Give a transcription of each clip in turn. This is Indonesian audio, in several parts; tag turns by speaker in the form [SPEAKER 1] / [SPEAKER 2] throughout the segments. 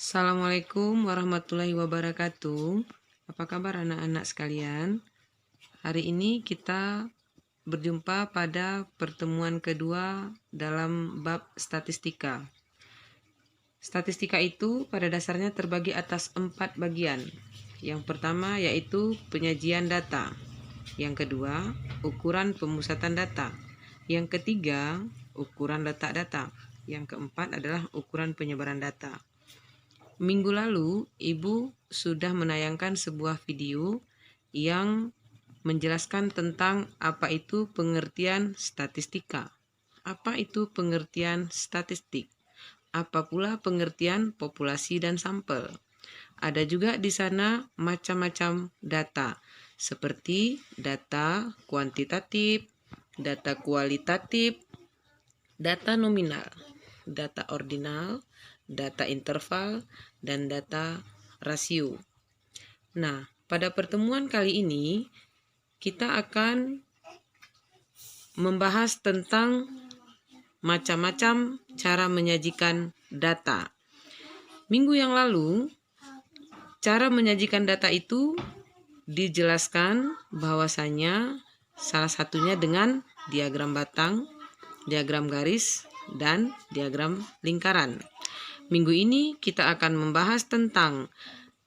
[SPEAKER 1] Assalamualaikum warahmatullahi wabarakatuh. Apa kabar anak-anak sekalian? Hari ini kita berjumpa pada pertemuan kedua dalam bab statistika. Statistika itu pada dasarnya terbagi atas 4 bagian. Yang pertama yaitu penyajian data. Yang kedua, ukuran pemusatan data. Yang ketiga, ukuran letak data. Yang keempat adalah ukuran penyebaran data. Minggu lalu, Ibu sudah menayangkan sebuah video yang menjelaskan tentang apa itu pengertian statistika. Apa itu pengertian statistik? Apa pula pengertian populasi dan sampel? Ada juga di sana macam-macam data, seperti data kuantitatif, data kualitatif, data nominal, data ordinal, data interval, dan data rasio. Nah, pada pertemuan kali ini kita akan membahas tentang macam-macam cara menyajikan data. Minggu yang lalu, cara menyajikan data itu dijelaskan bahwasanya salah satunya dengan diagram batang, diagram garis, dan diagram lingkaran. Minggu ini kita akan membahas tentang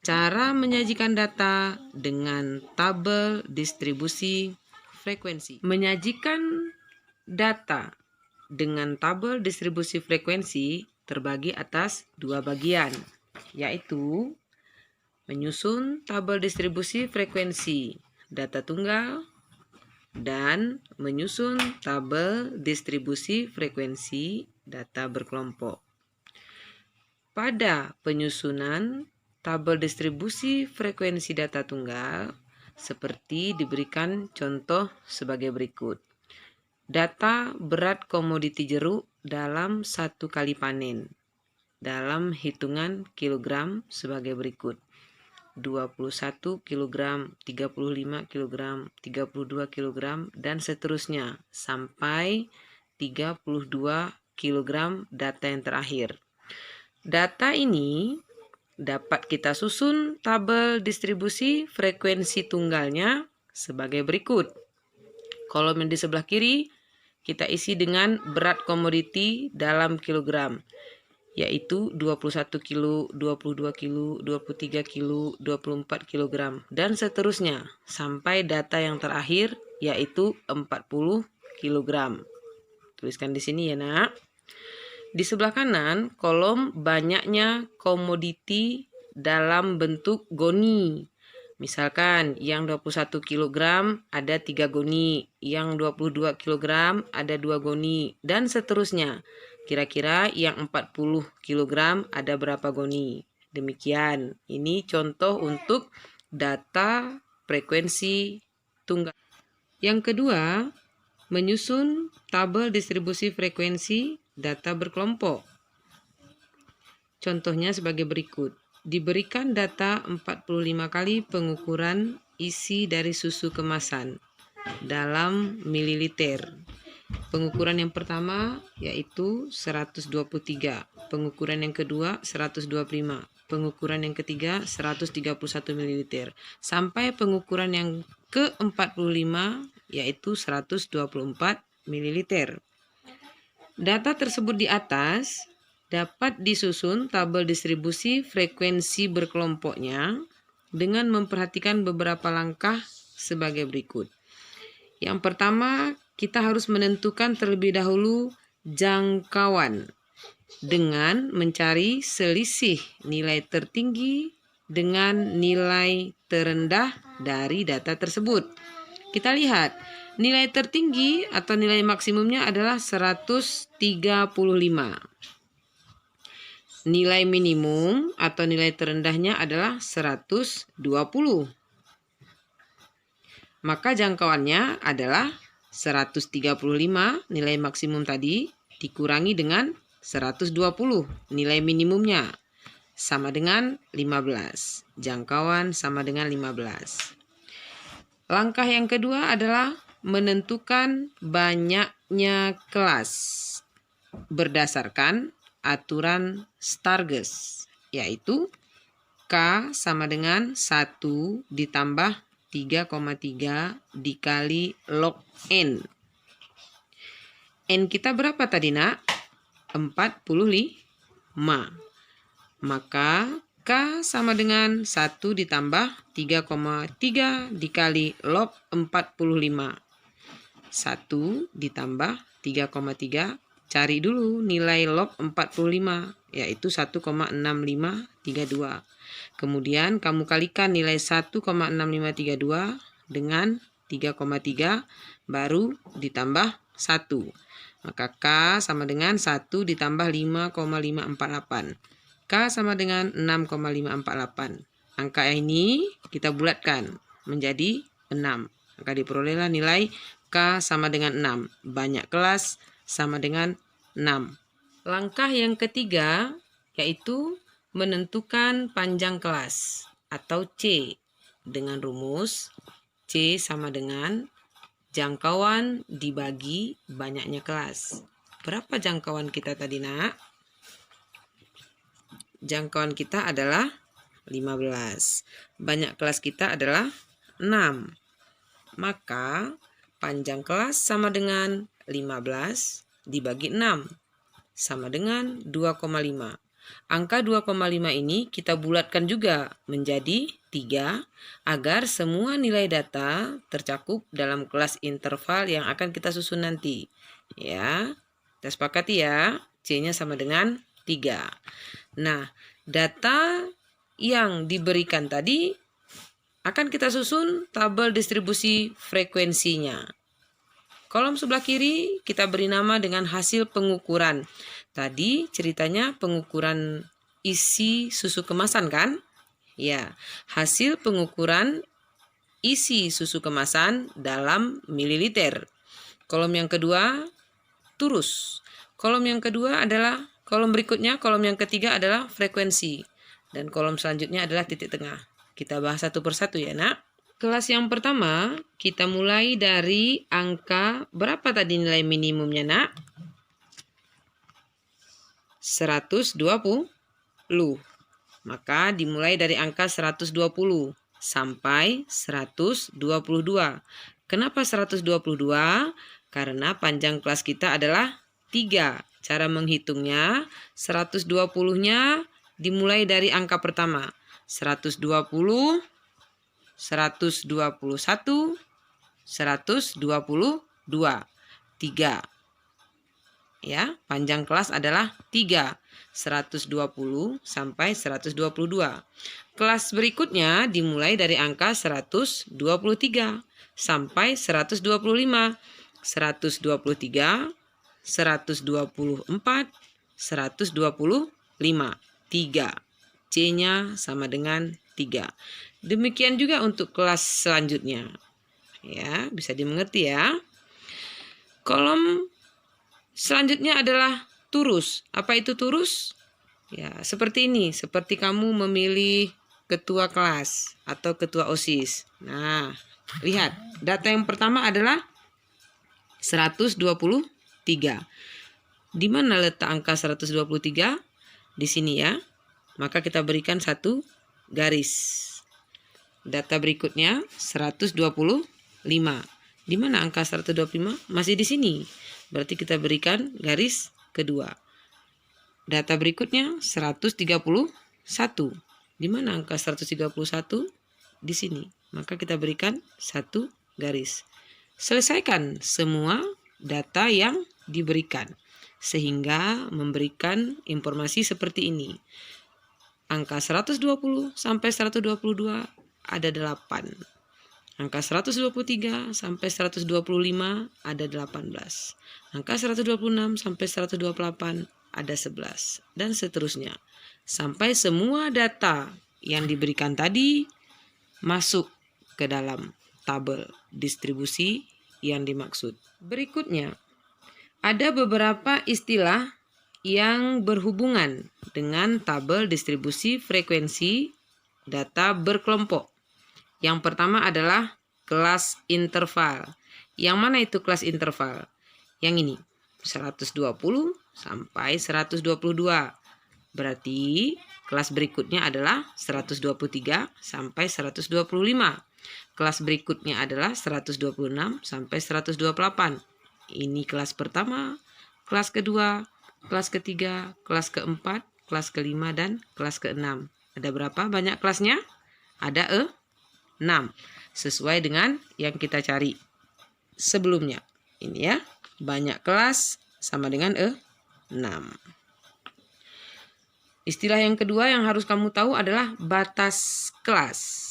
[SPEAKER 1] cara menyajikan data dengan tabel distribusi frekuensi. Menyajikan data dengan tabel distribusi frekuensi terbagi atas 2 bagian, yaitu menyusun tabel distribusi frekuensi data tunggal dan menyusun tabel distribusi frekuensi data berkelompok. Pada penyusunan tabel distribusi frekuensi data tunggal, seperti diberikan contoh sebagai berikut. Data berat komoditi jeruk dalam 1 kali panen dalam hitungan kilogram sebagai berikut. 21 kg, 35 kg, 32 kg, dan seterusnya sampai 32 kg data yang terakhir. Data ini dapat kita susun tabel distribusi frekuensi tunggalnya sebagai berikut. Kolom yang di sebelah kiri kita isi dengan berat komoditi dalam kilogram, yaitu 21 kilo, 22 kilo, 23 kilo, 24 kg, dan seterusnya sampai data yang terakhir yaitu 40 kg. Tuliskan di sini ya, Nak. Di sebelah kanan, kolom banyaknya komoditi dalam bentuk goni. Misalkan yang 21 kg ada 3 goni, yang 22 kg ada 2 goni, dan seterusnya. Kira-kira yang 40 kg ada berapa goni. Demikian, ini contoh untuk data frekuensi tunggal. Yang kedua, menyusun tabel distribusi frekuensi data berkelompok. Contohnya sebagai berikut. Diberikan data 45 kali pengukuran isi dari susu kemasan dalam mililiter. Pengukuran yang pertama yaitu 123, pengukuran yang kedua 125, pengukuran yang ketiga 131 ml, sampai pengukuran yang ke-45 yaitu 124 ml. Data tersebut di atas dapat disusun tabel distribusi frekuensi berkelompoknya dengan memperhatikan beberapa langkah sebagai berikut. Yang pertama, kita harus menentukan terlebih dahulu jangkauan dengan mencari selisih nilai tertinggi dengan nilai terendah dari data tersebut. Kita lihat, nilai tertinggi atau nilai maksimumnya adalah 135. Nilai minimum atau nilai terendahnya adalah 120. Maka jangkauannya adalah 135 nilai maksimum tadi dikurangi dengan 120 nilai minimumnya sama dengan 15. Jangkauan sama dengan 15. Langkah yang kedua adalah menentukan banyaknya kelas berdasarkan aturan Stargess. yaitu K sama dengan 1 ditambah 3,3 dikali log N. N kita berapa tadi, Nak? 45. Maka K sama dengan 1 ditambah 3,3 dikali log 45. 1 ditambah 3,3. Cari dulu nilai log 45, yaitu 1,6532. Kemudian kamu kalikan nilai 1,6532 dengan 3,3 baru ditambah 1. Maka K sama dengan 1 ditambah 5,548. K sama dengan 6,548. Angka ini kita bulatkan menjadi 6. Maka diperolehlah nilai K sama dengan 6. Banyak kelas sama dengan 6. Langkah yang ketiga yaitu menentukan panjang kelas atau C dengan rumus C sama dengan jangkauan dibagi banyaknya kelas. Berapa jangkauan kita tadi, Nak? Jangkauan kita adalah 15. Banyak kelas kita adalah 6. Maka panjang kelas sama dengan 15 dibagi 6 sama dengan 2,5. Angka 2,5 ini kita bulatkan juga menjadi 3 agar semua nilai data tercakup dalam kelas interval yang akan kita susun nanti. Ya, kita sepakati ya, C-nya sama dengan 3. Nah, data yang diberikan tadi akan kita susun tabel distribusi frekuensinya. Kolom sebelah kiri kita beri nama dengan hasil pengukuran. Tadi ceritanya pengukuran isi susu kemasan kan? Ya, hasil pengukuran isi susu kemasan dalam mililiter. Kolom yang kedua turus. Kolom yang kedua adalah kolom berikutnya, kolom yang ketiga adalah frekuensi. Dan kolom selanjutnya adalah titik tengah. Kita bahas satu persatu ya, Nak. Kelas yang pertama, kita mulai dari angka berapa tadi nilai minimumnya, Nak? 120. Maka dimulai dari angka 120 sampai 122. Kenapa 122? Karena panjang kelas kita adalah 3. Cara menghitungnya, 120-nya dimulai dari angka pertama. 120, 121, 122, 3. Ya, panjang kelas adalah 3. 120 sampai 122. Kelas berikutnya dimulai dari angka 123 sampai 125. 123, 124, 125. 3. C-nya sama dengan 3. Demikian juga untuk kelas selanjutnya. Ya, bisa dimengerti ya. Kolom selanjutnya adalah turus. Apa itu turus? Ya, seperti ini. Seperti kamu memilih ketua kelas atau ketua OSIS. Nah, lihat. Data yang pertama adalah 123. Di mana letak angka 123? Di sini ya. Maka kita berikan satu garis. Data berikutnya 125. Di mana angka 125? Masih di sini. Berarti kita berikan garis kedua. Data berikutnya 131. Di mana angka 131? Di sini. Maka kita berikan satu garis. Selesaikan semua data yang diberikan sehingga memberikan informasi seperti ini. Angka 120 sampai 122 ada 8. Angka 123 sampai 125 ada 18. Angka 126 sampai 128 ada 11. Dan seterusnya. Sampai semua data yang diberikan tadi masuk ke dalam tabel distribusi yang dimaksud. Berikutnya, ada beberapa istilah yang berhubungan dengan tabel distribusi frekuensi data berkelompok. Yang pertama adalah kelas interval. Yang mana itu kelas interval? Yang ini, 120 sampai 122. Berarti kelas berikutnya adalah 123 sampai 125. Kelas berikutnya adalah 126 sampai 128. Ini kelas pertama, kelas kedua, kelas ketiga, kelas keempat, kelas kelima, dan kelas keenam. Ada berapa banyak kelasnya? Ada 6. Sesuai dengan yang kita cari sebelumnya. Ini ya, banyak kelas sama dengan 6. Istilah yang kedua yang harus kamu tahu adalah batas kelas.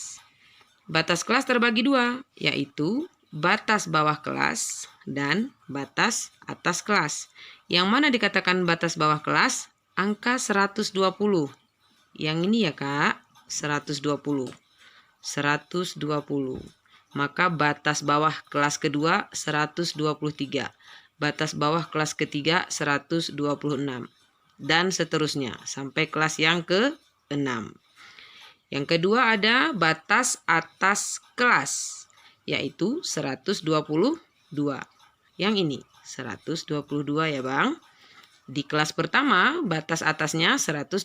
[SPEAKER 1] Batas kelas terbagi dua, yaitu batas bawah kelas dan batas atas kelas. Yang mana dikatakan batas bawah kelas? Angka 120. Yang ini ya Kak, 120. 120. Maka batas bawah kelas kedua 123. Batas bawah kelas ketiga 126. Dan seterusnya sampai kelas yang ke-6. Yang kedua ada batas atas kelas, yaitu 122. Yang ini 122 ya Bang. Di kelas pertama batas atasnya 122.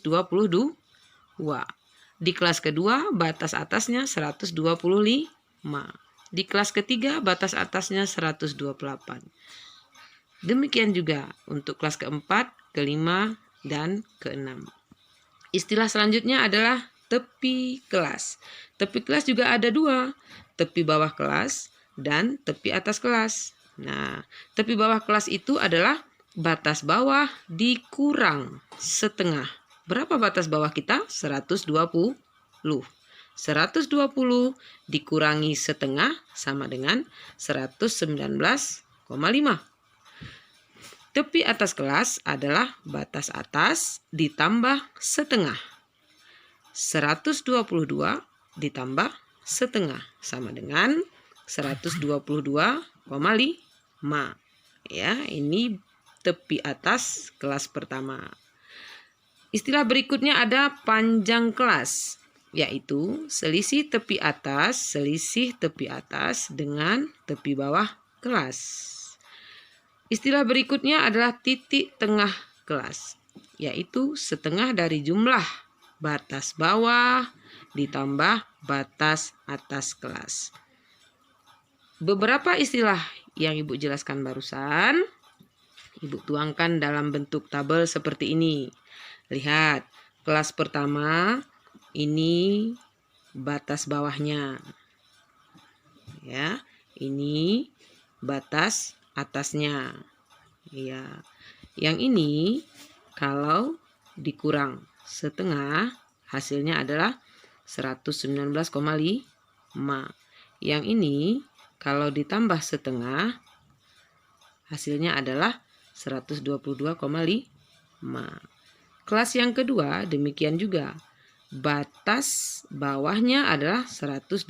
[SPEAKER 1] Di kelas kedua batas atasnya 125. Di kelas ketiga batas atasnya 128. Demikian juga untuk kelas keempat, kelima, dan keenam. Istilah selanjutnya adalah tepi kelas. Tepi kelas juga ada dua, tepi bawah kelas dan tepi atas kelas. Nah, tepi bawah kelas itu adalah batas bawah dikurang setengah. Berapa batas bawah kita? 120. 120 dikurangi setengah sama dengan 119,5. Tepi atas kelas adalah batas atas ditambah setengah. 122 ditambah setengah sama dengan 122,5. Ya, ini tepi atas kelas pertama. Istilah berikutnya ada panjang kelas, yaitu selisih tepi atas dengan tepi bawah kelas. Istilah berikutnya adalah titik tengah kelas, yaitu setengah dari jumlah batas bawah ditambah batas atas kelas. Beberapa istilah yang Ibu jelaskan barusan, Ibu tuangkan dalam bentuk tabel seperti ini. Lihat, kelas pertama ini batas bawahnya. Ya, ini batas atasnya. Ya. Yang ini kalau dikurang setengah hasilnya adalah 119,5. Yang ini kalau ditambah setengah hasilnya adalah 122,5. Kelas yang kedua demikian juga. Batas bawahnya adalah 123.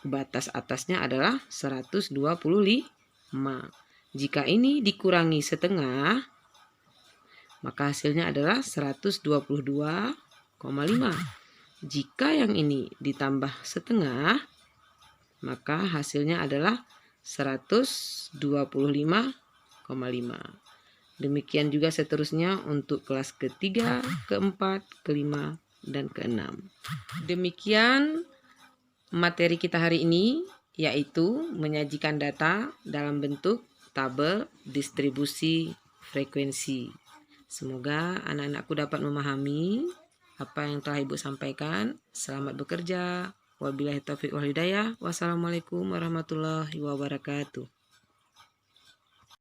[SPEAKER 1] Batas atasnya adalah 125. Jika ini dikurangi setengah, maka hasilnya adalah 122,5. Jika yang ini ditambah setengah, maka hasilnya adalah 125,5. Demikian juga seterusnya untuk kelas ketiga, keempat, kelima, dan keenam. Demikian materi kita hari ini, yaitu menyajikan data dalam bentuk tabel distribusi frekuensi. Semoga anak-anakku dapat memahami apa yang telah Ibu sampaikan. Selamat bekerja. Wabillahi taufiq wal hidayah. Wassalamualaikum warahmatullahi wabarakatuh.